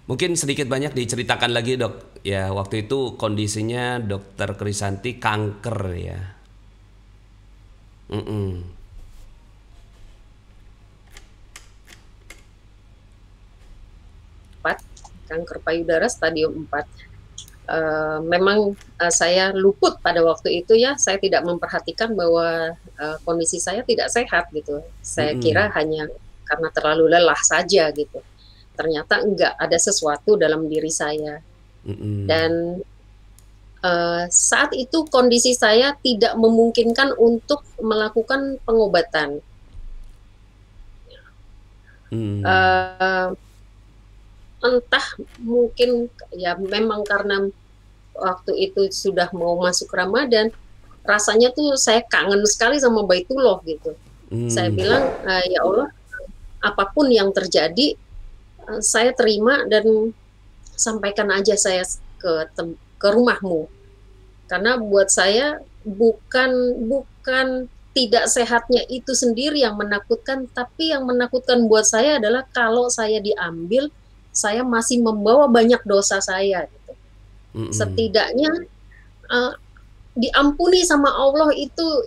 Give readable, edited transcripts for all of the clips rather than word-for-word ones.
Mungkin sedikit banyak diceritakan lagi dok. Ya waktu itu kondisinya dokter Krisanti kanker ya. Mm-mm. Kanker payudara stadium 4. Memang saya luput pada waktu itu ya, saya tidak memperhatikan bahwa kondisi saya tidak sehat gitu. Saya kira Mm-mm. hanya karena terlalu lelah saja gitu. Ternyata enggak, ada sesuatu dalam diri saya. Mm-mm. Dan saat itu kondisi saya tidak memungkinkan untuk melakukan pengobatan. Mm. Uh, Entah mungkin ya memang karena waktu itu sudah mau masuk Ramadan, rasanya tuh saya kangen sekali sama Baitullah gitu. Saya Mm. bilang, ya Allah, apapun yang terjadi, saya terima dan sampaikan aja saya ke rumahmu. Karena buat saya bukan tidak sehatnya itu sendiri yang menakutkan, tapi yang menakutkan buat saya adalah kalau saya diambil, saya masih membawa banyak dosa saya. Gitu. Mm-mm. Setidaknya uh, diampuni sama Allah itu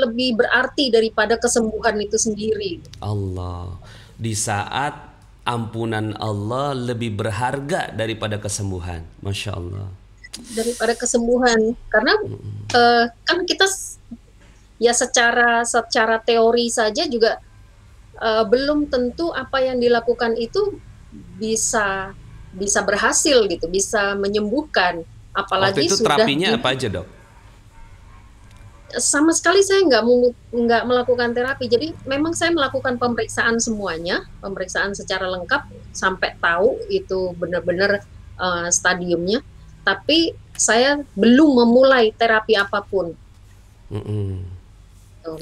lebih berarti daripada kesembuhan itu sendiri. Allah, di saat ampunan Allah lebih berharga daripada kesembuhan. Masya Allah. Daripada kesembuhan, karena kan kita ya secara teori saja juga belum tentu apa yang dilakukan itu bisa bisa berhasil gitu, bisa menyembuhkan, Waktu apalagi itu sudah terapinya apa aja dok? sama sekali saya nggak melakukan terapi. Jadi memang saya melakukan pemeriksaan semuanya, pemeriksaan secara lengkap sampai tahu itu benar-benar stadiumnya. Tapi saya belum memulai terapi apapun, Mm-mm.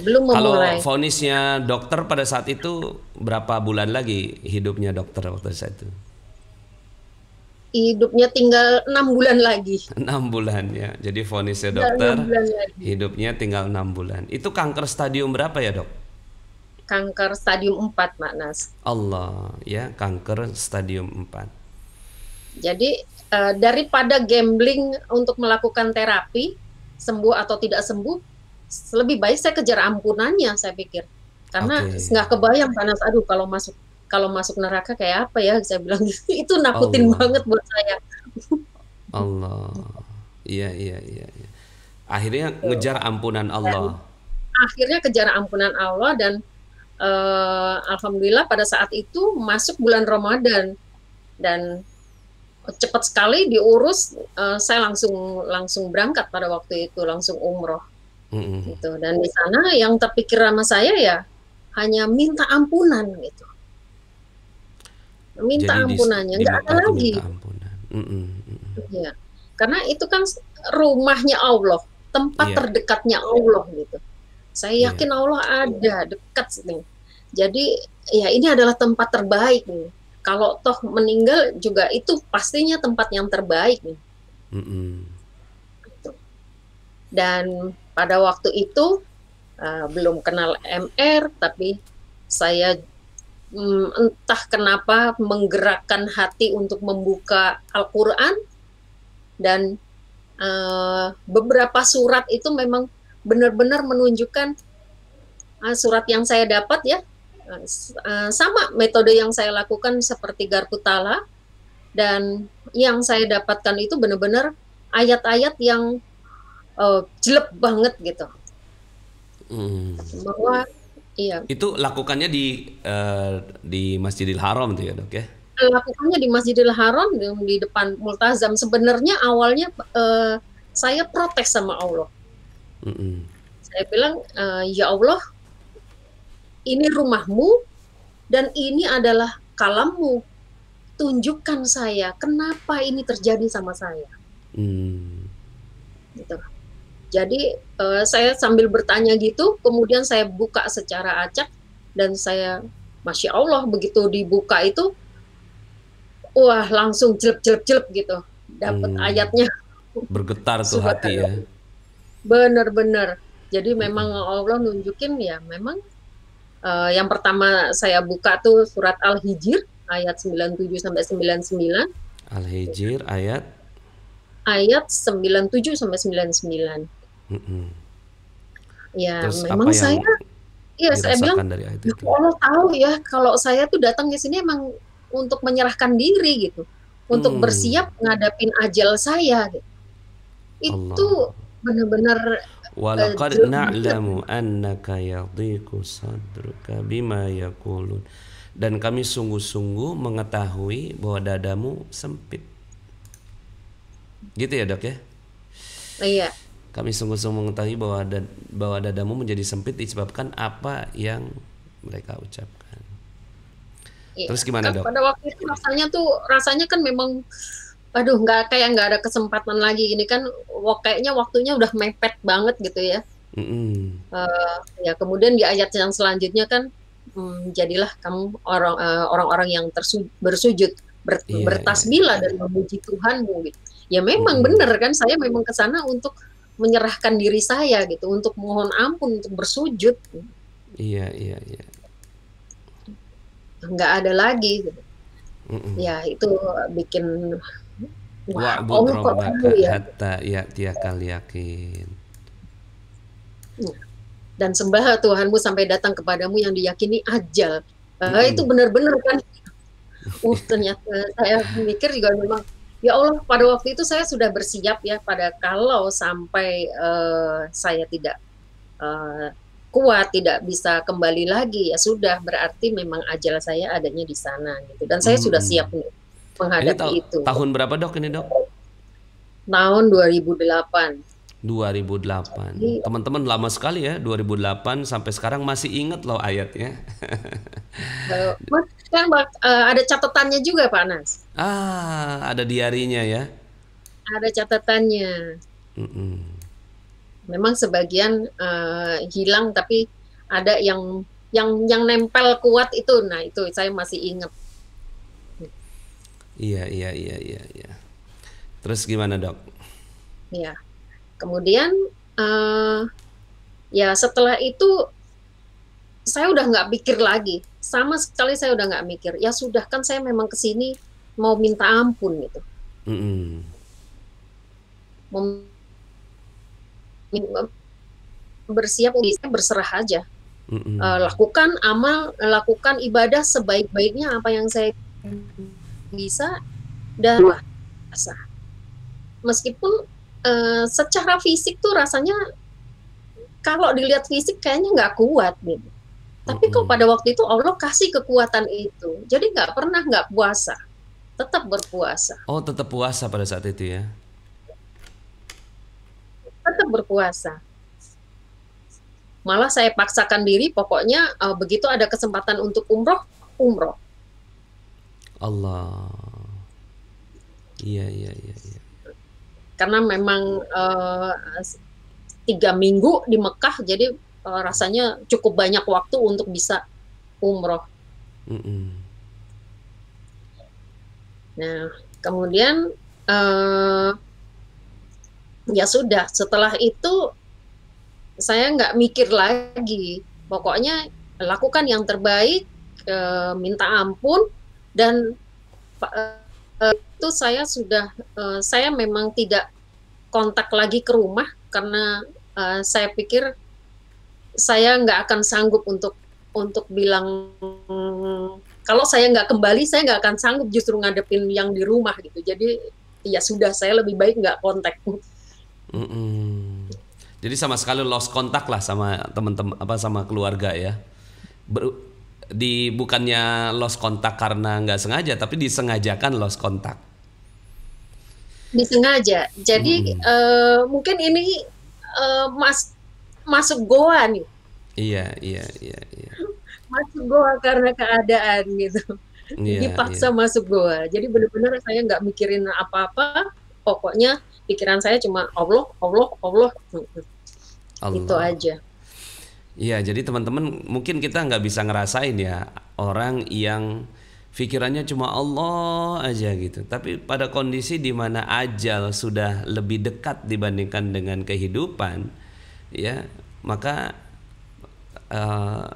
belum Kalau memulai. vonisnya dokter pada saat itu berapa bulan lagi hidupnya dokter waktu saat itu? Hidupnya tinggal 6 bulan lagi, 6 bulan ya. Jadi vonisnya tinggal dokter 6 bulan lagi. hidupnya tinggal 6 bulan. Itu kanker stadium berapa ya dok? Kanker stadium 4, Mak Nas. Allah ya kanker stadium 4. Jadi daripada gambling untuk melakukan terapi, sembuh atau tidak sembuh, lebih baik saya kejar ampunannya, saya pikir. Karena Oke. nggak kebayang panas, aduh kalau masuk neraka kayak apa ya, saya bilang gitu. Itu nakutin Allah. banget buat saya. Allah. Iya iya iya. Iya. Akhirnya Tuh. ngejar ampunan Dan Allah. akhirnya kejar ampunan Allah dan alhamdulillah pada saat itu masuk bulan Ramadan dan cepat sekali diurus, saya langsung langsung berangkat pada waktu itu, langsung umroh Mm-mm. gitu. Dan di sana yang terpikir sama saya ya hanya minta ampunan gitu, minta Jadi ampunannya, di nggak ada Mekah itu minta lagi. ampunan. Mm-mm. Mm-mm. Ya, karena itu kan rumahnya Allah, tempat Iya terdekatnya Allah gitu. Saya iya. yakin Allah ada dekat nih. Jadi ya ini adalah tempat terbaik nih. Kalau toh meninggal juga itu pastinya tempat yang terbaik nih. Mm-mm. Dan pada waktu itu belum kenal MR, tapi saya entah kenapa menggerakkan hati untuk membuka Al-Quran dan beberapa surat itu memang benar-benar menunjukkan surat yang saya dapat ya sama metode yang saya lakukan seperti Garputala dan yang saya dapatkan itu benar-benar ayat-ayat yang jelek banget gitu Mm. bahwa iya Itu lakukannya di Masjidil Haram tuh ya dok ya? lakukannya di Masjidil Haram di depan Multazam. Sebenarnya awalnya saya protes sama Allah. Mm-mm. Saya bilang, ya Allah, ini rumahmu dan ini adalah kalammu. Tunjukkan saya kenapa ini terjadi sama saya. Mm. Gitu. Jadi saya sambil bertanya gitu, kemudian saya buka secara acak dan saya, masya Allah, begitu dibuka itu, wah langsung jelek-jelek gitu, dapat Mm. ayatnya. Bergetar tuh hati ya. Subhanallah. Benar-benar. Jadi memang Allah nunjukin ya memang yang pertama saya buka tuh surat Al-Hijr ayat 97 sampai 99, Al-Hijr ayat ayat 97 sampai 99. mm-mm. Ya, Terus memang apa yang saya bilang, dirasakan dari ayat ya itu? Allah tahu ya kalau saya tuh datang ke sini emang untuk menyerahkan diri gitu, untuk Hmm, bersiap ngadapin ajal saya gitu. Itu Allah. benar-benar Walaqad jelas banget. na'lamu annaka yadhiqu sadruka bima yaqulun. Dan kami sungguh-sungguh mengetahui bahwa dadamu sempit. Gitu ya, Dok ya? Iya, Kami sungguh-sungguh mengetahui bahwa dadamu menjadi sempit disebabkan apa yang mereka ucapkan. iya. Terus gimana, Kan Dok? pada waktu itu rasanya kan memang, aduh, nggak ada kesempatan lagi. Ini kan kayaknya waktunya udah mepet banget gitu ya. Mm-mm. Ya kemudian di ayat yang selanjutnya kan, jadilah kamu orang-orang yang bersujud, Iya, iya, iya. bertasbihlah dan memuji Tuhanmu gitu. Ya memang Mm-mm. benar kan, saya memang ke sana untuk menyerahkan diri saya gitu, untuk mohon ampun, untuk bersujud. Iya, iya, iya. Nggak ada lagi gitu. Mm-mm. Ya itu bikin, wah Wa'bud Allah kok tahu rabbaka ya. hatta ya'tiyakal yaqin. Dan sembah Tuhanmu sampai datang kepadamu yang diyakini ajal. Itu Mm-mm. benar-benar kan. Ternyata saya mikir juga memang, ya Allah, pada waktu itu saya sudah bersiap ya, pada kalau sampai saya tidak eh, kuat, tidak bisa kembali lagi, ya sudah, berarti memang ajal saya adanya di sana gitu. Dan saya sudah siap Mm-mm. nih Ini menghadapi itu. tahun berapa, Dok, ini, Dok? Tahun 2008. 2008. Jadi, Teman-teman lama sekali ya, 2008 sampai sekarang masih ingat loh ayatnya. Mas, kan ada catatannya juga Pak Nas. Ah, ada diarinya ya. Ada catatannya. Mm-mm. Memang sebagian hilang, tapi ada yang nempel kuat itu. Nah, itu saya masih ingat. Iya, iya, iya, iya, iya. Terus gimana, Dok? Ya. Kemudian eh, ya setelah itu saya udah nggak pikir lagi. Sama sekali saya udah nggak mikir. Ya sudah, kan saya memang kesini mau minta ampun gitu. Mm-mm. Mau bersiap, berserah aja. Mm-mm. Lakukan amal, lakukan ibadah sebaik-baiknya apa yang saya bisa, dan puasa. Meskipun secara fisik tuh rasanya, kalau dilihat fisik kayaknya nggak kuat gitu. Tapi kok Mm-mm. pada waktu itu Allah kasih kekuatan itu. Jadi nggak pernah nggak puasa, tetap berpuasa, Oh, tetap puasa pada saat itu ya. tetap berpuasa. Malah saya paksakan diri, pokoknya begitu ada kesempatan untuk umroh, umroh. Allah. Iya, iya, iya, iya. Karena memang 3 minggu di Mekah, jadi rasanya cukup banyak waktu untuk bisa umroh. Mm-mm. Nah, kemudian uh, ya sudah, setelah itu saya nggak mikir lagi. Pokoknya lakukan yang terbaik, minta ampun, dan itu saya memang tidak kontak lagi ke rumah, karena saya pikir saya nggak akan sanggup untuk bilang, kalau saya nggak kembali, saya nggak akan sanggup justru ngadepin yang di rumah gitu. Jadi ya sudah, saya lebih baik nggak kontak. Mm-mm. Jadi sama sekali lost kontak lah sama teman-teman apa sama keluarga ya. Ber- bukannya lost kontak karena nggak sengaja, tapi disengajakan lost kontak. Disengaja. Jadi Mm-mm. mungkin ini masuk goa nih, Iya, iya, iya, iya, masuk goa karena keadaan gitu. iya, iya. Dipaksa masuk goa. Jadi benar-benar saya nggak mikirin apa-apa. Pokoknya pikiran saya cuma Allah, Allah, Allah. Itu Allah. aja. Iya, jadi teman-teman mungkin kita nggak bisa ngerasain ya orang yang pikirannya cuma Allah aja gitu. Tapi pada kondisi di mana ajal sudah lebih dekat dibandingkan dengan kehidupan, ya maka eh,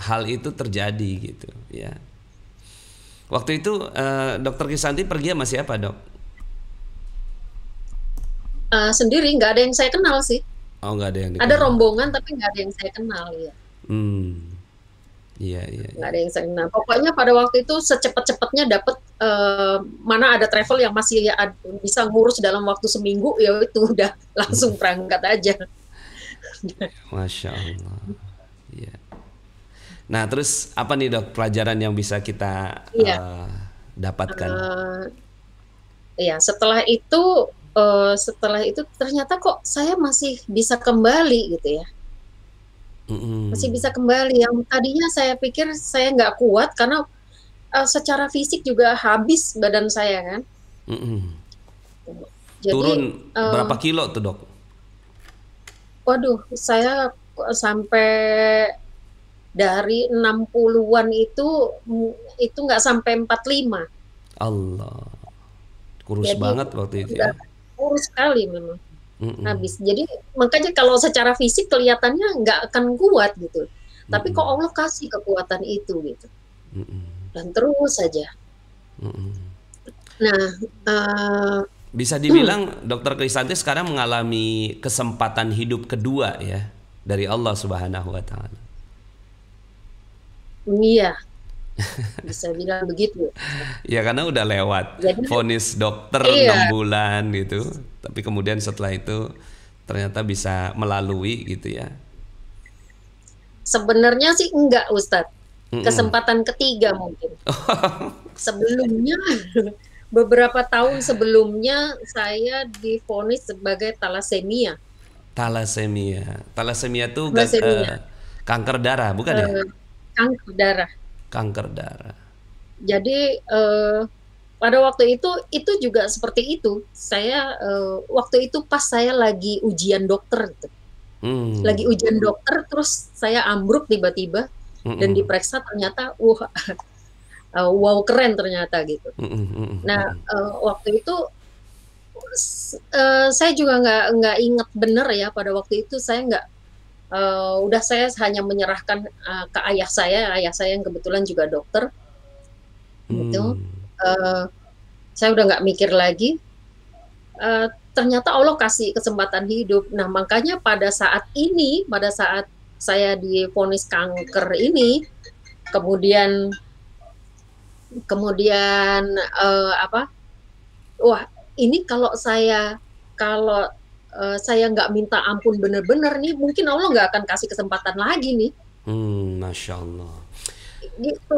hal itu terjadi gitu ya. Waktu itu Dokter Krisanti pergi sama siapa, Dok? Sendiri, nggak ada yang saya kenal sih. Oh, nggak ada yang Ada dikenal. rombongan tapi nggak ada yang saya kenal ya. Hmm, iya iya Nggak iya. ada yang saya kenal. Pokoknya pada waktu itu secepat-cepatnya dapat mana ada travel yang masih bisa ngurus dalam waktu seminggu, ya itu udah langsung berangkat aja. Masya Allah. Iya. Nah, terus apa nih Dok pelajaran yang bisa kita Iya, dapatkan? eh, iya. Setelah itu ternyata kok saya masih bisa kembali gitu ya. Masih Mm-mm. bisa kembali. Yang tadinya saya pikir saya nggak kuat karena secara fisik juga habis badan saya kan. Mm-mm. Jadi, Turun eh, berapa kilo tuh Dok? waduh, saya sampai dari 60-an itu nggak sampai 45. Allah, kurus Jadi banget waktu itu ya. udah kurus sekali memang Mm-mm. habis. Jadi makanya kalau secara fisik kelihatannya nggak akan kuat gitu. Tapi kok Mm-mm. Allah kasih kekuatan itu gitu. Mm-mm. Dan terus saja. Mm-mm. Nah, eh, Bisa dibilang Dokter Krisanti sekarang mengalami kesempatan hidup kedua ya dari Allah Subhanahu Wa Taala. iya, bisa bilang begitu. Ya karena udah lewat Jadi vonis dokter iya, 6 bulan gitu. Tapi kemudian setelah itu ternyata bisa melalui gitu ya. sebenarnya sih enggak Ustadz. Mm-mm. Kesempatan ketiga mungkin. Sebelumnya, beberapa tahun sebelumnya saya divonis sebagai talasemia. Talasemia. Talasemia tuh Talasemia, kanker darah, bukan ya? eh, kanker darah. Kanker darah. Jadi pada waktu itu juga seperti itu. Saya waktu itu pas saya lagi ujian dokter, gitu. Lagi Hmm. ujian dokter, terus saya ambruk tiba-tiba dan Mm-mm. diperiksa ternyata, wow keren ternyata gitu. Mm-mm. Mm-mm. Nah Mm-mm. waktu itu saya juga nggak ingat bener ya pada waktu itu saya nggak udah saya hanya menyerahkan ke ayah saya yang kebetulan juga dokter gitu. Hmm. Eh, saya udah nggak mikir lagi. Ternyata Allah kasih kesempatan hidup. Nah makanya pada saat saya divonis kanker ini, kemudian kemudian apa? Wah ini kalau saya nggak minta ampun bener-bener nih, mungkin Allah nggak akan kasih kesempatan lagi nih. Masya Allah. Gitu.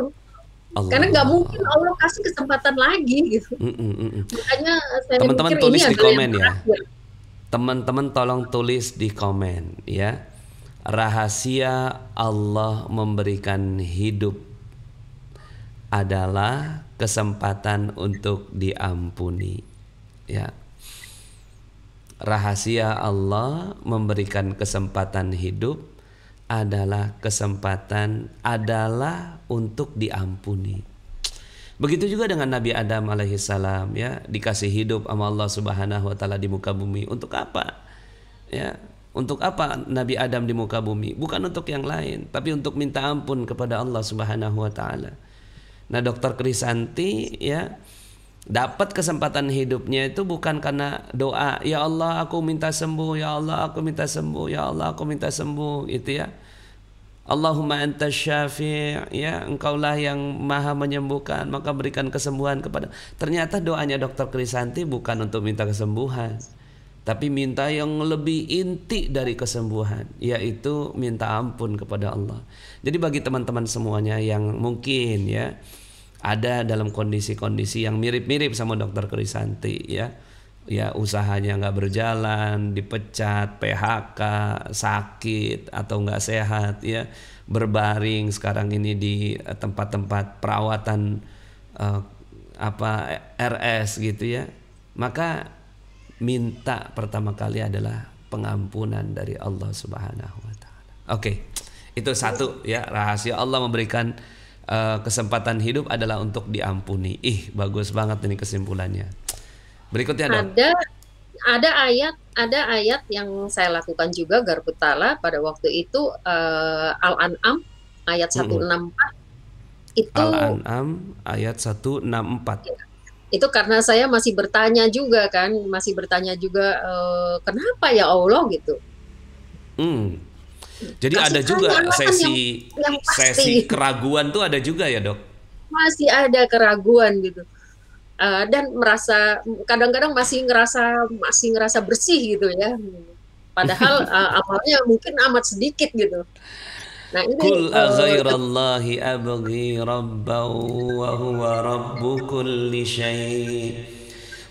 Karena nggak mungkin Allah. Allah kasih kesempatan lagi gitu. Mm-mm. Mm-mm. Makanya saya Teman-teman mikir ini tulis di adalah yang komen ya. terakhir. Teman-teman tolong tulis di komen ya. Rahasia Allah memberikan hidup adalah kesempatan untuk diampuni. Ya. Rahasia Allah memberikan kesempatan hidup adalah untuk diampuni. Begitu juga dengan Nabi Adam alaihissalam ya, dikasih hidup sama Allah Subhanahu wa taala di muka bumi. Untuk apa? Ya, untuk apa Nabi Adam di muka bumi? Bukan untuk yang lain, tapi untuk minta ampun kepada Allah Subhanahu wa taala. Nah, Dokter Krisanti ya dapat kesempatan hidupnya itu bukan karena doa, ya Allah aku minta sembuh, ya Allah aku minta sembuh, ya Allah aku minta sembuh, itu ya. Allahumma anta syafi', ya engkaulah yang maha menyembuhkan, maka berikan kesembuhan kepada. Ternyata doanya Dokter Krisanti bukan untuk minta kesembuhan, tapi minta yang lebih inti dari kesembuhan, yaitu minta ampun kepada Allah. Jadi bagi teman-teman semuanya yang mungkin ya ada dalam kondisi-kondisi yang mirip-mirip sama Dokter Krisanti ya, ya usahanya nggak berjalan, dipecat, PHK, sakit atau nggak sehat ya, berbaring sekarang ini di tempat-tempat perawatan eh, apa RS gitu ya, maka minta pertama kali adalah pengampunan dari Allah Subhanahu wa taala. Oke. Itu satu ya, rahasia Allah memberikan kesempatan hidup adalah untuk diampuni. Bagus banget ini kesimpulannya. Berikutnya, Dok. Ada ayat yang saya lakukan juga Garbutala pada waktu itu Al-An'am ayat Mm-mm. 164. Itu Al-An'am ayat 164. itu karena saya masih bertanya juga kan, masih bertanya juga, kenapa ya Allah gitu. Hmm. Jadi Kasih ada tanya juga alasan sesi yang sesi pasti. keraguan tuh ada juga ya, Dok? Masih ada keraguan gitu. Dan merasa kadang-kadang masih ngerasa bersih gitu ya. Padahal amalnya mungkin amat sedikit gitu. Nah ini Kul aghairallahi abghi rabban wa huwa rabbu kulli syai'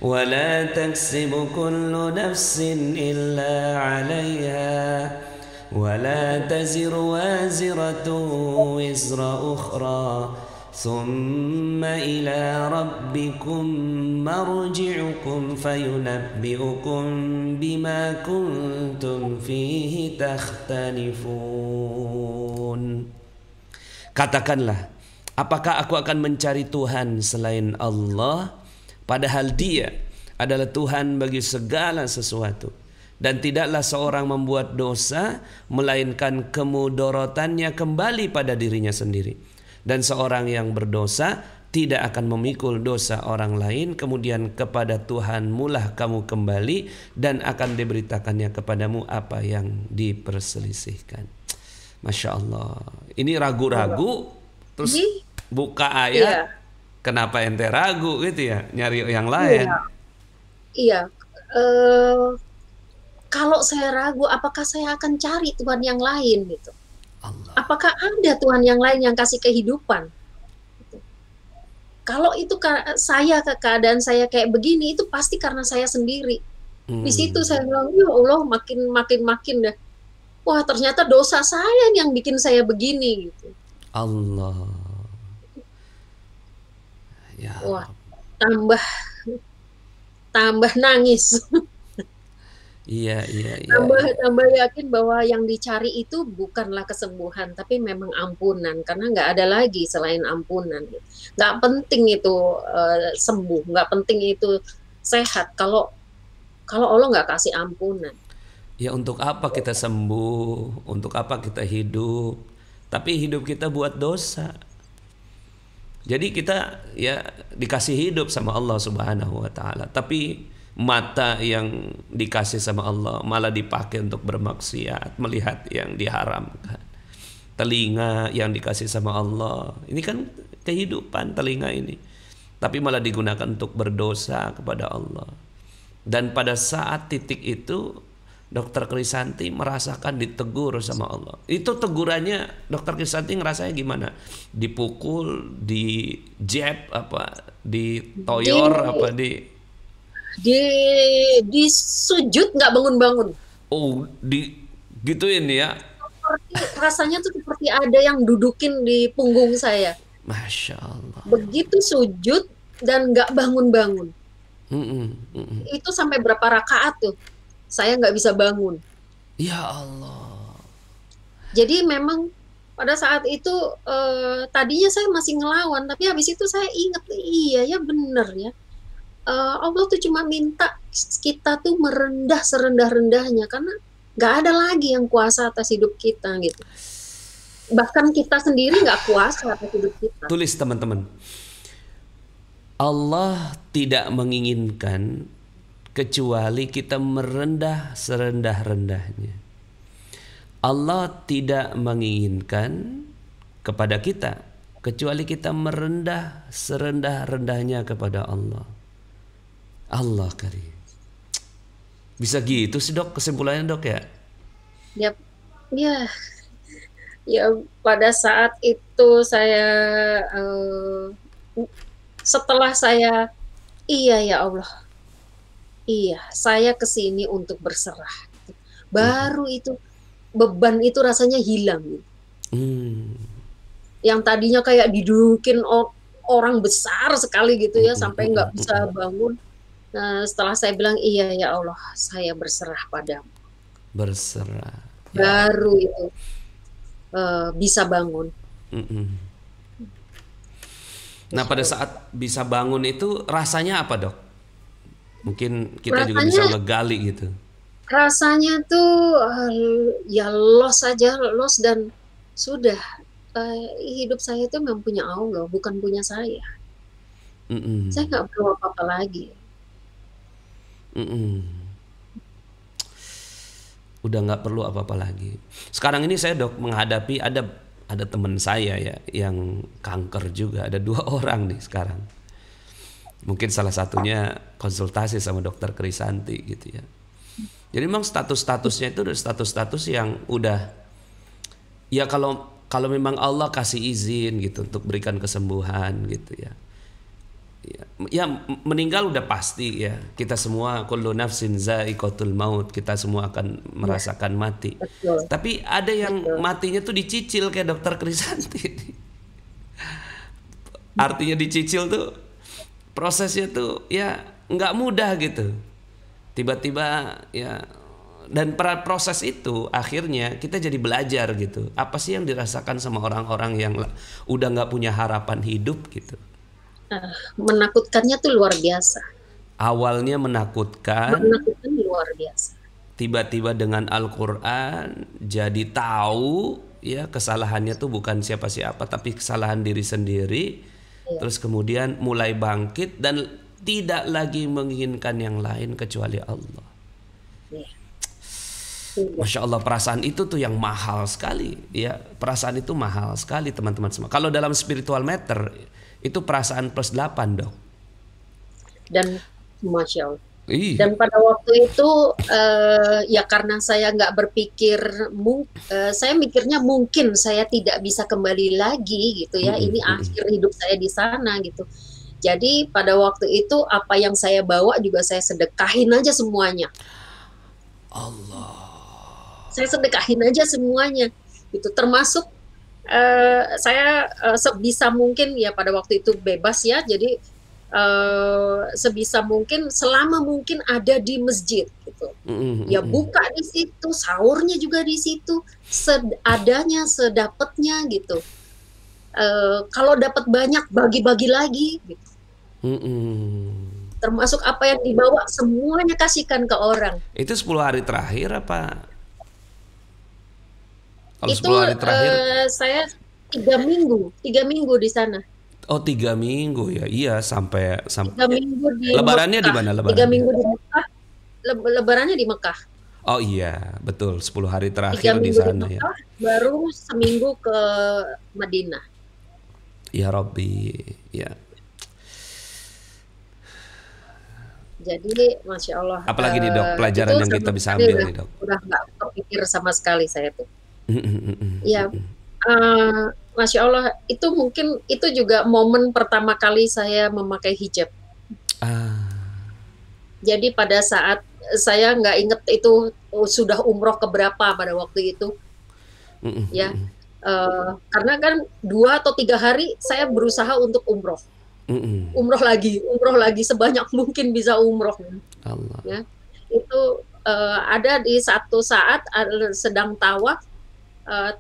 ولا تكسب كل نفس إلا عليها ولا تزر وازرة وزر أخرى ثم إلى ربكم مرجعكم فينبئكم بما كنتم فيه تختلفون. Katakanlah, apakah aku akan mencari Tuhan selain Allah, padahal Dia adalah Tuhan bagi segala sesuatu, dan tidaklah seorang membuat dosa melainkan kemudorotannya kembali pada dirinya sendiri, dan seorang yang berdosa tidak akan memikul dosa orang lain, kemudian kepada Tuhanmu lah kamu kembali dan akan diberitakannya kepadamu apa yang diperselisihkan. Masya Allah. Ini ragu-ragu terus ini buka ayat, iya, kenapa ente ragu gitu ya, nyari yang iya, lain. iya. Eh, Kalau saya ragu, apakah saya akan cari Tuhan yang lain gitu? Allah. Apakah ada Tuhan yang lain yang kasih kehidupan? Kalau itu keadaan saya kayak begini, itu pasti karena saya sendiri. Di situ Hmm. saya bilang, ya Allah, makin dah. Wah, ternyata dosa saya yang bikin saya begini gitu. Allah. Ya Wah, Rabb. tambah tambah nangis. Iya, iya, iya, tambah iya. tambah yakin bahwa yang dicari itu bukanlah kesembuhan, tapi memang ampunan. Karena nggak ada lagi selain ampunan. Nggak penting itu sembuh, nggak penting itu sehat. Kalau kalau Allah nggak kasih ampunan. Ya untuk apa kita sembuh? Untuk apa kita hidup? Tapi hidup kita buat dosa. Jadi kita ya dikasih hidup sama Allah Subhanahu wa taala, tapi mata yang dikasih sama Allah malah dipakai untuk bermaksiat, melihat yang diharamkan. Telinga yang dikasih sama Allah, ini kan kehidupan telinga ini, tapi malah digunakan untuk berdosa kepada Allah. Dan pada saat titik itu Dokter Krisanti merasakan ditegur sama Allah. Itu tegurannya Dokter Krisanti ngerasanya gimana? Dipukul, di jab apa, Di ditoyor apa di di sujud nggak bangun-bangun. oh di gituin ya. Seperti rasanya tuh seperti ada yang dudukin di punggung saya. Masya Allah. Begitu sujud dan nggak bangun-bangun. Mm-mm, mm-mm. Itu sampai berapa rakaat tuh? Saya nggak bisa bangun. Ya Allah. Jadi memang pada saat itu tadinya saya masih ngelawan, tapi habis itu saya ingat, iya ya bener ya. Allah tuh cuma minta kita tuh merendah serendah-rendahnya karena nggak ada lagi yang kuasa atas hidup kita gitu. Bahkan kita sendiri nggak kuasa atas hidup kita. Tulis teman-teman. Allah tidak menginginkan kecuali kita merendah serendah-rendahnya. Allah tidak menginginkan kepada kita kecuali kita merendah serendah-rendahnya kepada Allah. Allah karim. Bisa gitu sih dok kesimpulannya dok ya? Ya, ya, ya pada saat itu saya eh, setelah saya iya ya Allah, iya saya kesini untuk berserah. Baru itu beban itu rasanya hilang. Hmm. Yang tadinya kayak didudukin orang besar sekali gitu ya sampai nggak bisa bangun. Nah, setelah saya bilang iya ya Allah, saya berserah padamu. Berserah. Ya. Baru itu bisa bangun. Mm-mm. Nah pada saat bisa bangun itu rasanya apa dok? Mungkin kita juga bisa Rasanya ngegali gitu. rasanya tuh ya los aja, los dan sudah hidup saya itu memang punya Allah, bukan punya saya. Saya Mm-mm. nggak perlu apa-apa lagi. Mm-mm. Udah nggak perlu apa-apa lagi. Sekarang ini saya dok menghadapi ada teman saya ya yang kanker juga. Ada 2 orang nih sekarang. Mungkin salah satunya konsultasi sama dokter Krisanti gitu ya. Jadi memang status-statusnya itu udah status-status yang udah ya kalau kalau memang Allah kasih izin gitu untuk berikan kesembuhan gitu ya. Ya meninggal udah pasti ya. Kita semua kullu nafsin za'iqatul maut. Kita semua akan Ya, merasakan mati. betul, Tapi ada yang betul. matinya tuh dicicil kayak dokter Krisanti. Artinya dicicil tuh prosesnya tuh ya nggak mudah gitu. Tiba-tiba ya dan proses itu akhirnya kita jadi belajar gitu. Apa sih yang dirasakan sama orang-orang yang udah nggak punya harapan hidup gitu. Menakutkannya tuh luar biasa. Awalnya menakutkan, Menakutkan luar biasa. tiba-tiba dengan Al-Quran jadi tahu ya kesalahannya tuh bukan siapa-siapa tapi kesalahan diri sendiri. Iya, Terus kemudian mulai bangkit dan tidak lagi menginginkan yang lain kecuali Allah. iya, iya. Masya Allah, perasaan itu tuh yang mahal sekali ya. Perasaan itu mahal sekali teman-teman semua. Kalau dalam spiritual matter itu perasaan plus 8 dok. Dan Masya Allah. Ih. Dan pada waktu itu ya karena saya nggak berpikir, saya mikirnya mungkin saya tidak bisa kembali lagi gitu ya. Mm-mm, Ini mm-mm. akhir hidup saya di sana gitu. Jadi pada waktu itu apa yang saya bawa juga saya sedekahin aja semuanya. Allah. Saya sedekahin aja semuanya. Itu termasuk saya sebisa mungkin ya pada waktu itu bebas ya. Jadi sebisa mungkin selama mungkin ada di masjid gitu. Mm-mm, Ya mm-mm. buka di situ, sahurnya juga di situ, seadanya, sedapatnya gitu. Kalau dapat banyak bagi-bagi lagi gitu. Mm-mm. Termasuk apa yang dibawa semuanya kasihkan ke orang. Itu 10 hari terakhir apa? Kalau Itu 10 hari terakhir, saya 3 minggu di sana. oh 3 minggu ya. Iya sampai sampai 3 minggu di Lebarannya di Mekah. mana tiga lebarannya? minggu di Mekah. Lebarannya di Mekah. Oh iya, betul 10 hari tiga terakhir di minggu di sana ya. Mekah, baru seminggu ke Madinah. Ya Rabbi, ya. Jadi, masya Allah, Apalagi nih dok, itu pelajaran yang sama kita bisa sekali ambil nih dok. udah nggak kepikir sama sekali saya tuh. Mm, mm, mm, mm, Ya, mm. masya Allah, itu mungkin itu juga momen pertama kali saya memakai hijab. Ah, Jadi pada saat saya nggak inget itu sudah umroh keberapa pada waktu itu, mm, mm, ya. mm, Karena kan 2 atau 3 hari saya berusaha untuk umroh. mm, mm. Umroh lagi sebanyak mungkin bisa umroh, Allah. ya. Itu ada di satu saat sedang tawaf,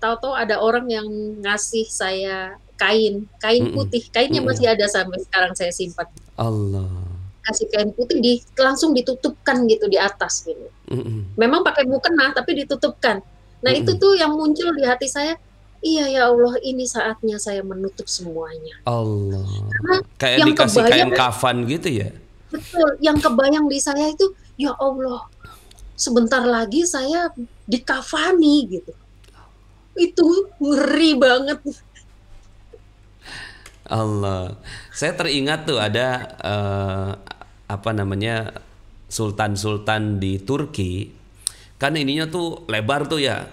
tahu-tahu ada orang yang ngasih saya kain Mm, mm, putih, kainnya mm, mm. masih ada sampai sekarang saya simpan. Allah. Kasih kain putih langsung ditutupkan gitu di atas gitu. Mm, mm, Memang pakai mukena tapi ditutupkan. Nah, mm, itu mm. tuh yang muncul di hati saya, iya ya Allah, ini saatnya saya menutup semuanya. Allah. Karena Kayak yang dikasih kain kebayang, kafan gitu ya. betul, yang kebayang di saya itu, ya Allah, sebentar lagi saya dikafani gitu. Itu ngeri banget. Allah. Saya teringat tuh ada apa namanya sultan-sultan di Turki. Kan ininya tuh lebar tuh ya.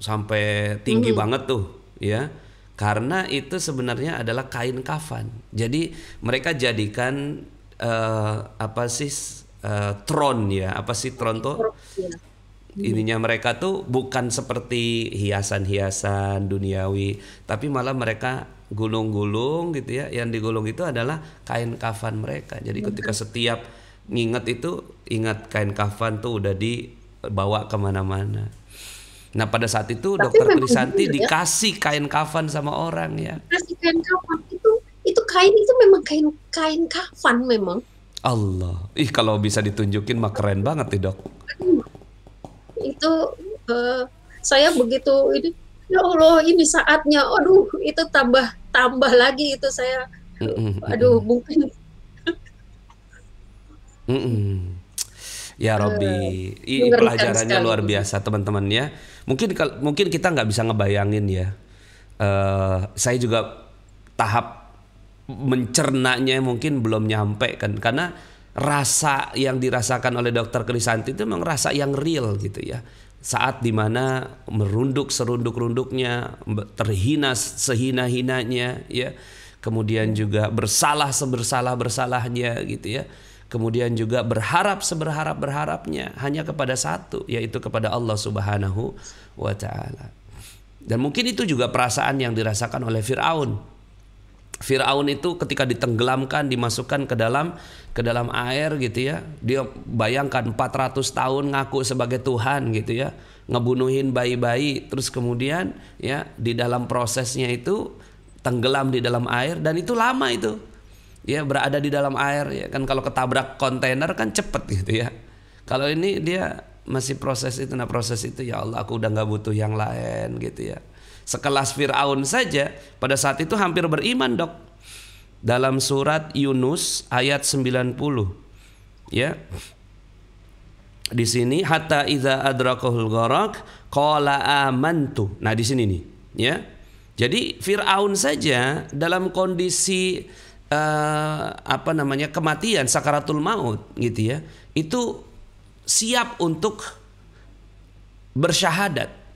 Sampai tinggi banget tuh, ya. Karena itu sebenarnya adalah kain kafan. Jadi mereka jadikan apa sih tron ya? Apa sih tron tuh? Ya. Ininya mereka tuh bukan seperti hiasan-hiasan duniawi, tapi malah mereka gulung-gulung gitu ya. Yang digulung itu adalah kain kafan mereka. Jadi ketika setiap nginget itu, ingat kain kafan tuh udah dibawa kemana-mana. Nah pada saat itu Tapi dokter memang Krisanti benar ya, dikasih kain kafan sama orang ya. kasih kain kafan itu kain itu memang kain kafan memang. Allah, ih kalau bisa ditunjukin mah keren banget nih dok. Itu saya begitu ini ya Allah ini saatnya, aduh itu tambah lagi itu saya, Mm-mm, aduh mm-mm, mungkin mm-mm. Ya eh, Robbi, ini mengerikan pelajarannya sekali luar ini. biasa teman-teman ya. Mungkin kita nggak bisa ngebayangin ya. Saya juga tahap mencernanya mungkin belum nyampe kan, karena rasa yang dirasakan oleh Dokter Krisanti itu memang rasa yang real gitu ya. Saat dimana merunduk serunduk-runduknya, terhina sehina-hinanya ya, kemudian juga bersalah sebersalah-bersalahnya gitu ya, kemudian juga berharap seberharap-berharapnya hanya kepada satu, yaitu kepada Allah Subhanahu wa Ta'ala. Dan mungkin itu juga perasaan yang dirasakan oleh Firaun. Firaun itu ketika ditenggelamkan, dimasukkan ke dalam air gitu ya. Dia bayangkan 400 tahun ngaku sebagai Tuhan gitu ya. Ngebunuhin bayi-bayi, terus kemudian ya di dalam prosesnya itu tenggelam di dalam air, dan itu lama itu. Ya berada di dalam air ya kan, kalau ketabrak kontainer kan cepet gitu ya. Kalau ini dia masih proses itu, nah proses itu ya Allah aku udah nggak butuh yang lain gitu ya. Sekelas Fir'aun saja pada saat itu hampir beriman dok. Dalam surat Yunus ayat 90 ya. Di sini hatta idza adrakahul gharaq qala amantu. Nah di sini nih ya. Jadi Fir'aun saja dalam kondisi kematian, sakaratul maut gitu ya. Itu siap untuk bersyahadat.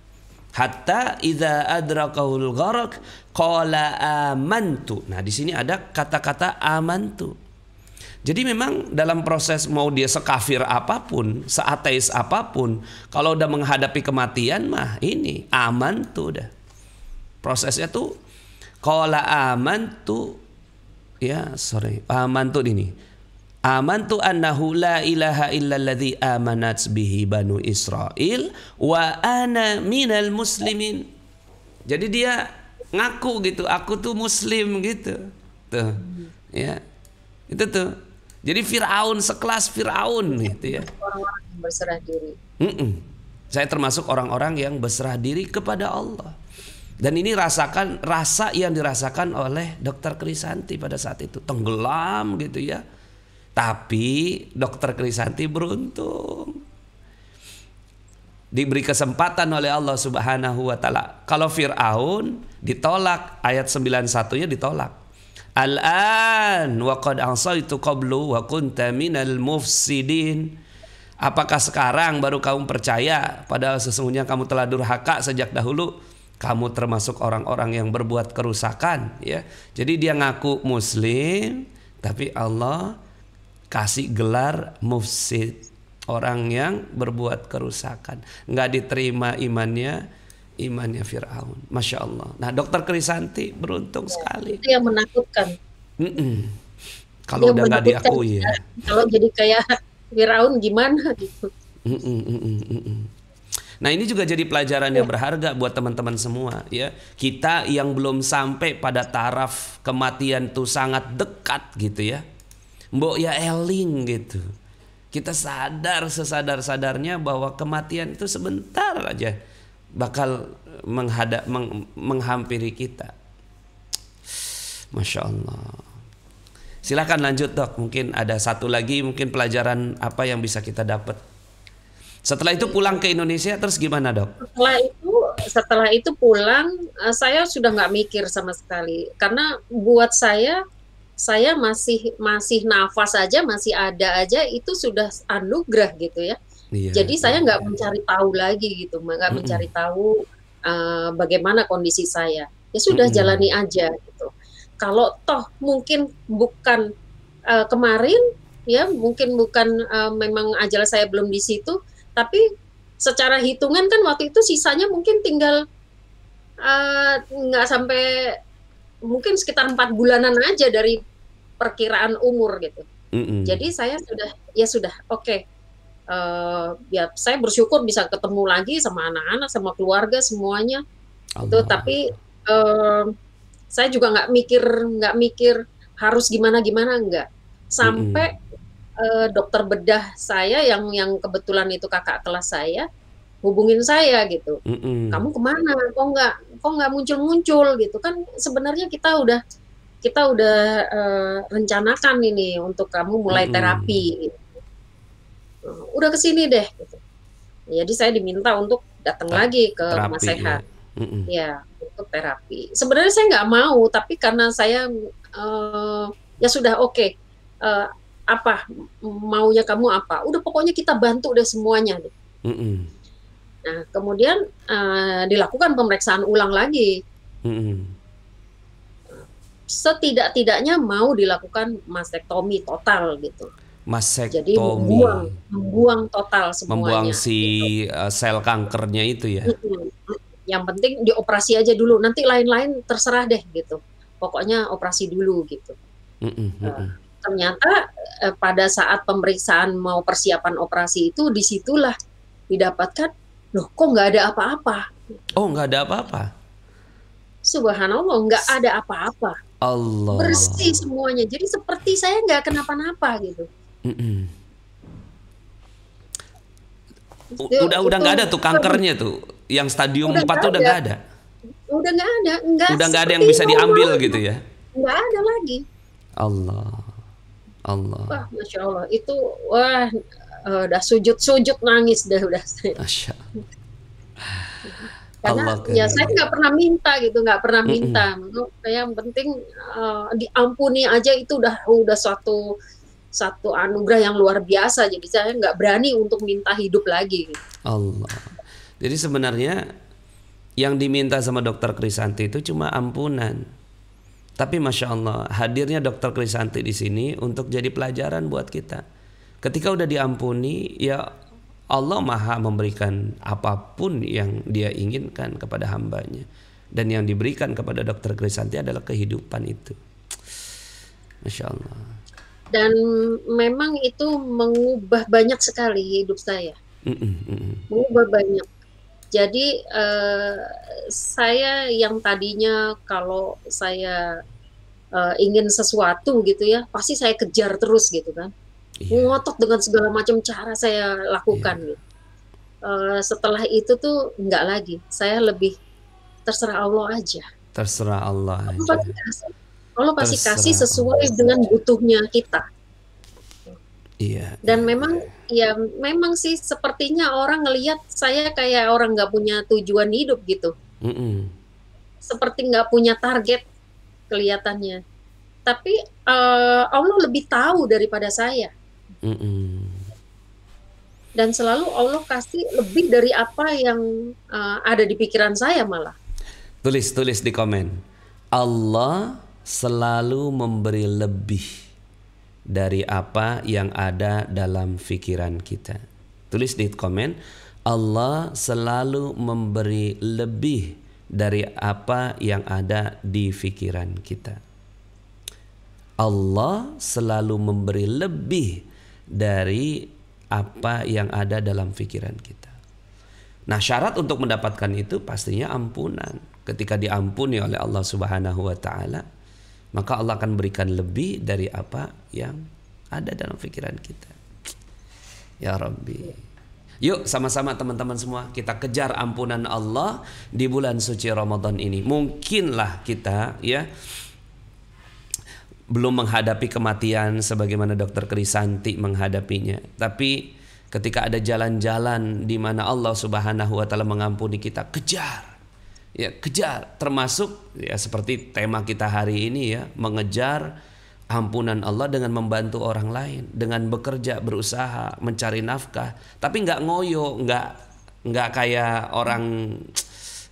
Hatta idza adrakahul gharq qala amantu. Nah, di sini ada kata-kata amantu. Jadi memang dalam proses mau dia sekafir apapun, seateis apapun, kalau udah menghadapi kematian mah ini amantu dah. Prosesnya tuh qala amantu amantu ini. Amantu annahu la ilaha illalladzi amanat bihi banu Israel wa ana minal muslimin. Jadi dia ngaku gitu, aku tuh muslim gitu. Tuh. Ya. Itu tuh. Jadi Firaun, sekelas Firaun gitu ya. Orang-orang yang berserah diri. Saya termasuk orang-orang yang berserah diri kepada Allah. Dan ini rasa yang dirasakan oleh Dokter Krisanti pada saat itu, tenggelam gitu ya. Tapi Dokter Krisanti beruntung diberi kesempatan oleh Allah Subhanahu wa Ta'ala. Kalau Fir'aun ditolak, ayat 91-nya ditolak. Al-an wa qad ansaitu qablu wa kunta minal mufsidin. Apakah sekarang baru kamu percaya, padahal sesungguhnya kamu telah durhaka sejak dahulu? Kamu termasuk orang-orang yang berbuat kerusakan ya. Jadi dia ngaku muslim, tapi Allah kasih gelar mufsid, orang yang berbuat kerusakan, nggak diterima imannya Fir'aun. Masya Allah. Nah Dokter Krisanti beruntung sekali. Itu yang menakutkan. Kalau udah nggak diakui ya. Kalau jadi kayak Firaun gimana gitu. Nah ini juga jadi pelajaran yang berharga buat teman-teman semua ya. Kita yang belum sampai pada taraf kematian tuh sangat dekat gitu ya. Mbok ya eling gitu. Kita sadar sesadar-sadarnya bahwa kematian itu sebentar aja bakal menghampiri kita. Masya Allah. Silakan lanjut dok. Mungkin ada satu lagi mungkin pelajaran apa yang bisa kita dapat. Setelah itu pulang ke Indonesia terus gimana dok? Setelah itu pulang, saya sudah nggak mikir sama sekali. Karena buat saya masih nafas aja, masih ada aja, itu sudah anugerah gitu ya. Iya, jadi saya nggak mencari tahu lagi gitu, nggak mencari tahu bagaimana kondisi saya. Ya sudah jalani aja gitu. Kalau toh mungkin bukan kemarin, ya mungkin bukan memang ajal saya belum di situ, tapi secara hitungan kan waktu itu sisanya mungkin tinggal nggak sampai mungkin sekitar 4 bulanan aja dari perkiraan umur gitu. Jadi saya sudah oke. Ya saya bersyukur bisa ketemu lagi sama anak-anak, sama keluarga semuanya. Itu tapi saya juga nggak mikir harus gimana enggak. Sampai dokter bedah saya yang kebetulan itu kakak kelas saya, hubungin saya gitu. Mm-mm. Kamu kemana? Kok nggak muncul-muncul gitu kan? Sebenarnya kita udah rencanakan ini untuk kamu mulai Mm-mm. terapi. Gitu. Udah kesini deh. Gitu. Jadi saya diminta untuk datang Ter- lagi ke rumah Terapi ya. sehat. Mm-mm. Ya, untuk terapi. Sebenarnya saya nggak mau, tapi karena saya ya sudah oke. Apa maunya kamu apa? Udah pokoknya kita bantu deh semuanya. Deh. Mm-mm. Nah, kemudian dilakukan pemeriksaan ulang lagi. Mm-mm. Setidak-tidaknya mau dilakukan mastektomi total gitu. Jadi Masektomi, membuang total membuang semuanya. si Gitu. sel kankernya itu ya. Yang penting dioperasi aja dulu. Nanti lain-lain terserah deh gitu. Pokoknya operasi dulu gitu. Mm-mm. Eh, Mm-mm. Ternyata pada saat pemeriksaan mau persiapan operasi itu disitulah didapatkan, loh kok nggak ada apa-apa. Oh, nggak ada apa-apa. Subhanallah, nggak ada apa-apa. Bersih Allah. semuanya. Jadi seperti saya nggak kenapa-napa gitu. Mm-mm. Itu, Udah itu nggak ada tuh kankernya tuh. Yang stadium udah 4 nggak tuh udah ada. nggak ada. Udah nggak ada. Nggak Udah nggak ada yang seperti bisa normal. diambil gitu ya. Nggak ada lagi. Allah. Wah, Allah. Masya Allah. Itu, wah, udah sujud-sujud nangis dah udah saya. Masya Karena Allah ya saya karim. nggak pernah minta gitu, nggak pernah Mm-mm. minta. Menurut saya yang penting diampuni aja itu udah suatu satu anugerah yang luar biasa. Jadi saya nggak berani untuk minta hidup lagi. Allah. Jadi sebenarnya yang diminta sama dokter Krisanti itu cuma ampunan. Tapi Masya Allah, hadirnya dokter Krisanti di sini untuk jadi pelajaran buat kita. Ketika udah diampuni, ya Allah maha memberikan apapun yang dia inginkan kepada hambanya. Dan yang diberikan kepada dokter Krisanti adalah kehidupan itu. Masya Allah. Dan memang itu mengubah banyak sekali hidup saya. Mm-mm, mm-mm. Mengubah banyak. Jadi saya yang tadinya kalau saya ingin sesuatu gitu ya, pasti saya kejar terus gitu kan. Iya, Ngotot dengan segala macam cara saya lakukan iya. gitu. Setelah itu tuh enggak lagi. Saya lebih terserah Allah aja. Terserah Allah Allah aja. pasti kasih. Allah pasti kasih Terserah sesuai Allah. dengan butuhnya kita. Iya, Dan iya, memang iya. ya memang sih sepertinya orang ngelihat saya kayak orang nggak punya tujuan hidup gitu. Mm-mm, Seperti nggak punya target kelihatannya. Tapi Allah lebih tahu daripada saya. mm-mm. Dan selalu Allah kasih lebih dari apa yang ada di pikiran saya malah. Tulis di komen. Allah selalu memberi lebih dari apa yang ada dalam pikiran kita. Tulis di komen. Allah selalu memberi lebih dari apa yang ada di pikiran kita. Allah selalu memberi lebih dari apa yang ada dalam pikiran kita. Nah, syarat untuk mendapatkan itu pastinya ampunan. Ketika diampuni oleh Allah Subhanahu wa taala, maka Allah akan berikan lebih dari apa yang ada dalam pikiran kita. Ya Rabbi. Yuk sama-sama teman-teman semua kita kejar ampunan Allah di bulan suci Ramadan ini. Mungkinlah kita ya belum menghadapi kematian sebagaimana dokter Krisanti menghadapinya. Tapi ketika ada jalan-jalan di mana Allah Subhanahu wa taala mengampuni kita, kejar. Ya, kejar, termasuk ya seperti tema kita hari ini ya, mengejar ampunan Allah dengan membantu orang lain, dengan bekerja, berusaha, mencari nafkah, tapi nggak ngoyo, nggak kayak orang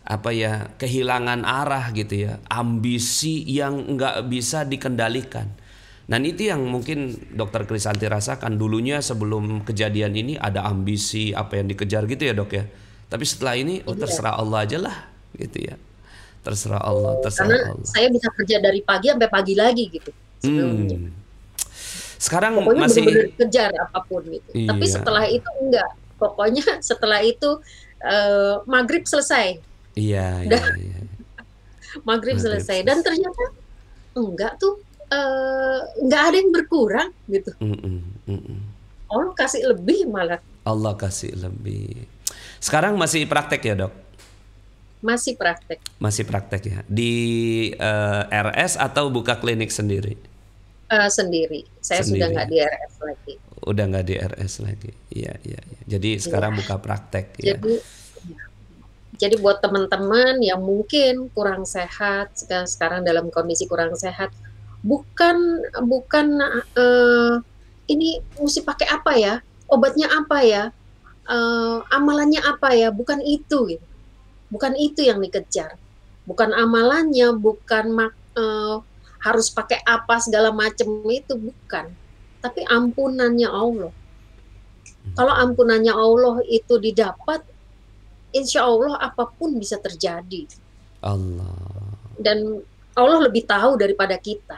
apa ya, kehilangan arah gitu ya, ambisi yang nggak bisa dikendalikan. Dan itu yang mungkin dokter Krisanti rasakan dulunya sebelum kejadian ini, ada ambisi apa yang dikejar gitu ya dok ya. Tapi setelah ini Iya. terserah Allah aja lah gitu ya. Terserah Allah, Karena terserah Allah. saya bisa kerja dari pagi sampai pagi lagi gitu sebelumnya. Hmm. Sekarang Pokoknya benar-benar masih kejar apapun gitu. Tapi iya, setelah itu enggak. Pokoknya setelah itu maghrib selesai. iya, Udah iya, iya. maghrib Maghrib selesai. Dan selesai. ternyata enggak tuh enggak ada yang berkurang gitu. Mm-mm, mm-mm. Allah kasih lebih malah. Allah kasih lebih. Sekarang masih praktek ya dok? Masih praktek. Masih praktek ya. Di RS atau buka klinik sendiri? Sendiri. Saya sudah nggak di RS lagi. Udah nggak di RS lagi. Iya, iya, iya. Jadi sekarang buka praktek ya. Jadi buat teman-teman yang mungkin kurang sehat, sekarang dalam kondisi kurang sehat, bukan ini mesti pakai apa ya, obatnya apa ya, amalannya apa ya, bukan itu gitu. Bukan itu yang dikejar, bukan amalannya, bukan harus pakai apa segala macam, itu bukan, tapi ampunannya Allah. Kalau ampunannya Allah itu didapat, insya Allah apapun bisa terjadi. Allah. Dan Allah lebih tahu daripada kita.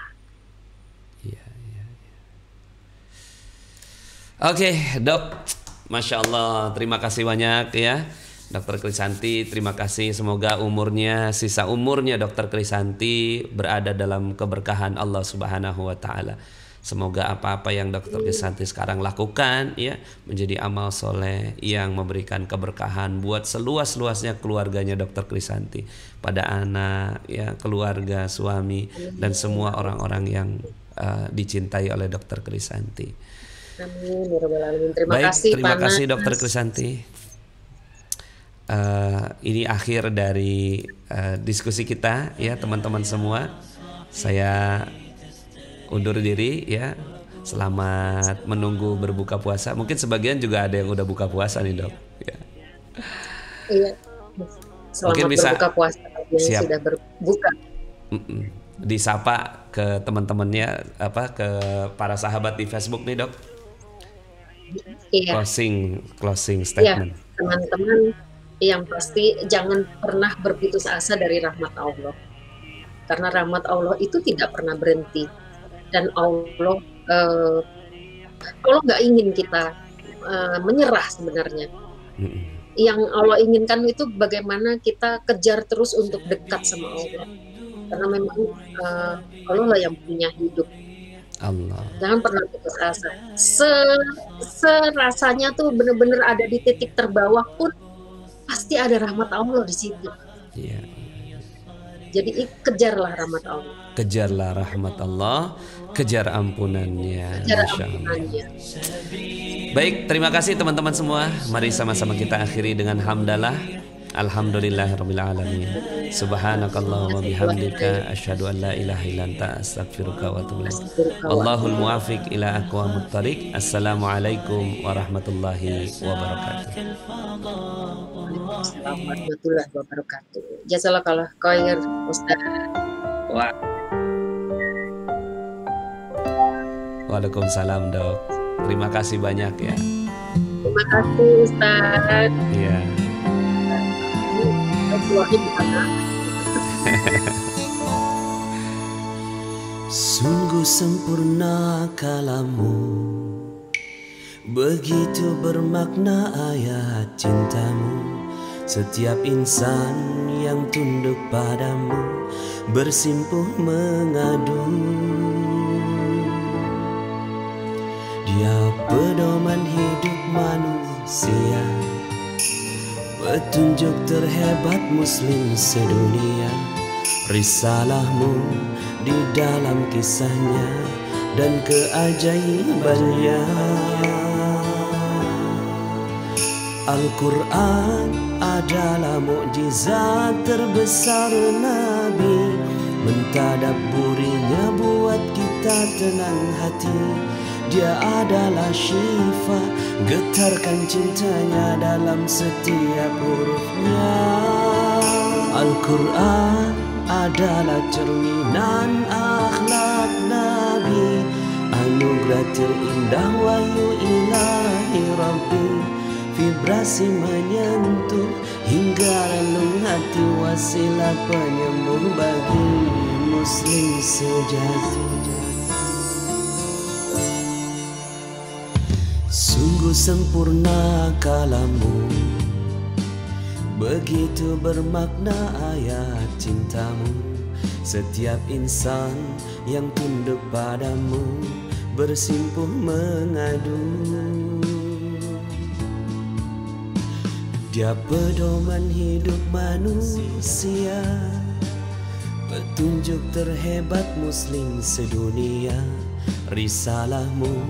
Iya, iya, iya. Oke, dok, masya Allah, terima kasih banyak ya. Dokter Krisanti, terima kasih. Semoga sisa umurnya Dokter Krisanti berada dalam keberkahan Allah Subhanahu wa taala. Semoga apa-apa yang Dokter Krisanti sekarang lakukan ya menjadi amal soleh yang memberikan keberkahan buat seluas-luasnya keluarganya Dokter Krisanti, pada anak ya, keluarga, suami, dan semua orang-orang yang dicintai oleh Dokter Krisanti. Amin ya rabbal alamin. Terima kasih Dokter Krisanti. Ini akhir dari diskusi kita ya teman-teman semua. Saya undur diri ya. Selamat menunggu berbuka puasa. Mungkin sebagian juga ada yang udah buka puasa nih dok. Ya. Iya. Selamat mungkin bisa berbuka puasa yang sudah berbuka. Disapa ke teman-temannya, ke para sahabat di Facebook nih dok. Iya. Closing statement. Iya, teman-teman. Yang pasti jangan pernah berputus asa dari rahmat Allah, karena rahmat Allah itu tidak pernah berhenti, dan Allah nggak ingin kita menyerah sebenarnya. Yang Allah inginkan itu bagaimana kita kejar terus untuk dekat sama Allah, karena memang Allah lah yang punya hidup. Allah. Jangan pernah putus asa. Serasanya tuh bener-bener ada di titik terbawah pun pasti ada rahmat Allah di situ. Iya. Jadi kejarlah rahmat Allah. Kejarlah rahmat Allah, kejar ampunannya. Masya Allah. Baik, terima kasih teman-teman semua. Mari sama-sama kita akhiri dengan hamdalah. Alhamdulillahirabbil alamin. Subhanakallahumma bihamdika asyhadu an la ilaha illa anta astaghfiruka wa atubu ilaik. Wallahul muwaffiq ila aqwamit thariq. Assalamualaikum warahmatullahi wabarakatuh. Waalaikumsalam warahmatullahi wabarakatuh. Jazakallahu khair Ustaz. Waalaikumsalam dok. Terima kasih banyak ya. Terima kasih Ustaz. Iya. Sungguh sempurna kalammu, begitu bermakna ayat cintamu. Setiap insan yang tunduk padamu bersimpuh mengadu. Dia pedoman hidup manusia, petunjuk terhebat muslim sedunia. Risalahmu di dalam kisahnya dan keajaibannya. Al-Quran adalah mukjizat terbesar Nabi. Mentadabburinya buat kita tenang hati. Dia adalah syifa, getarkan cintanya dalam setiap hurufnya. Al-Quran adalah cerminan akhlak Nabi, anugerah terindah wahyu ilahi Rabbi. Vibrasi menyentuh hingga relung hati, wasilah penyembuh bagi muslim sejati. Sungguh sempurna kalammu, begitu bermakna ayat cintamu. Setiap insan yang tunduk padamu bersimpuh mengadu. Dia pedoman hidup manusia, petunjuk terhebat muslim sedunia. Risalahmu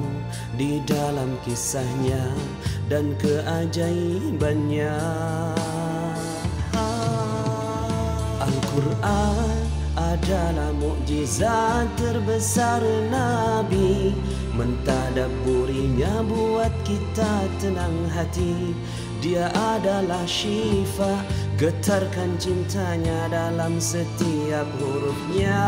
di dalam kisahnya dan keajaibannya. Al-Quran adalah mukjizat terbesar Nabi. Mentadabburinya buat kita tenang hati. Dia adalah syifa, getarkan cintanya dalam setiap hurufnya.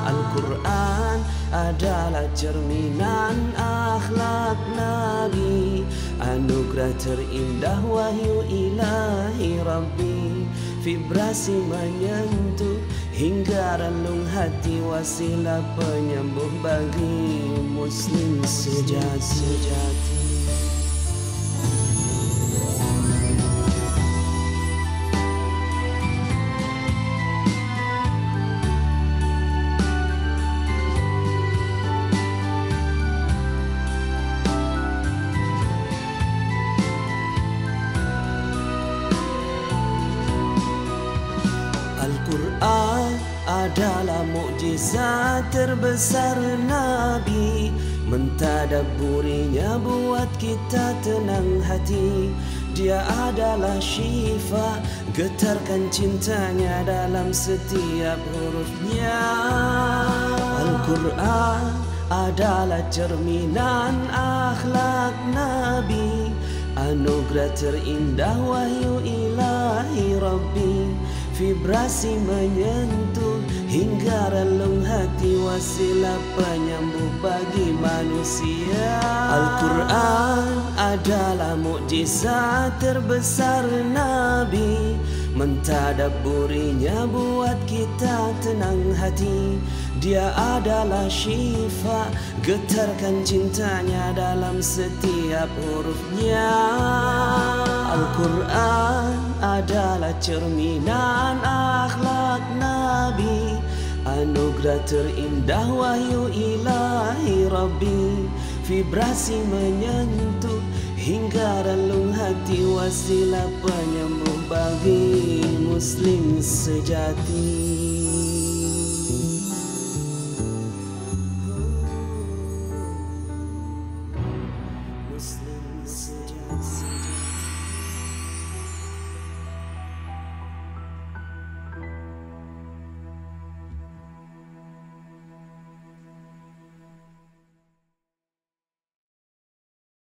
Al-Quran adalah cerminan akhlak Nabi, anugerah terindah wahyu ilahi Rabbi. Vibrasi menyentuh hingga relung hati, wasilah penyembuh bagi muslim sejati. Al-Quran adalah mukjizat terbesar Nabi. Mentadabburinya buat kita tenang hati. Dia adalah syifa, getarkan cintanya dalam setiap hurufnya. Al-Quran adalah cerminan akhlak Nabi, anugerah terindah wahyu ilahi Rabbi. Vibrasi menyentuh hingga relung hati, wasilah penyembuh bagi manusia. Al-Quran adalah mukjizat terbesar Nabi. Mentadabburinya buat kita tenang hati. Dia adalah syifa, getarkan cintanya dalam setiap hurufnya. Al-Quran adalah cerminan akhlak Nabi, anugerah terindah wahyu ilahi Rabbi. Vibrasi menyentuh hingga relung hati, wasilah penyembuh bagi muslim sejati.